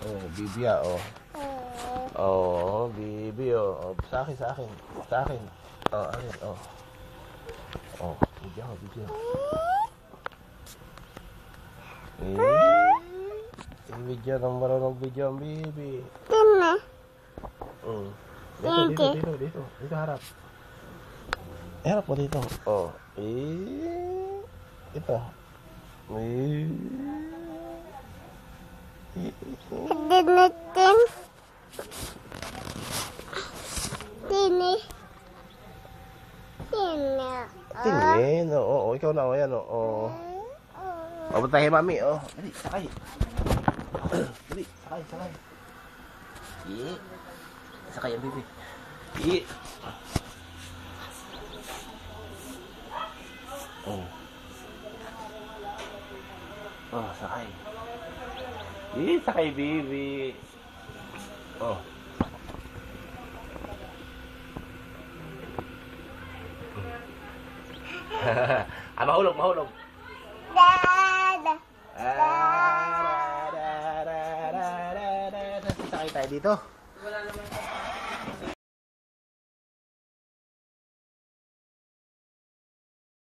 Oh, Bibi ah, oh. Oh, Bibi oh. Sa akin, sa akin. Sa akin. Oh, akin, oh. Oh, video, video. Video ng marunong video ang Bibi. Dito, dito, dito, dito. Dito harap. Harap mo dito. Oh. Ito. Tingin. Oo, ikaw na. Ayan, oo. Papuntahin mami, oh. Dali, sakay. Dali, sakay, sakay. Sakay ang Bibi. Oh. Oh, sakay. Sakay, Bibi. Oh. Mahulog, mahulog. Sakay tayo dito. Wala naman.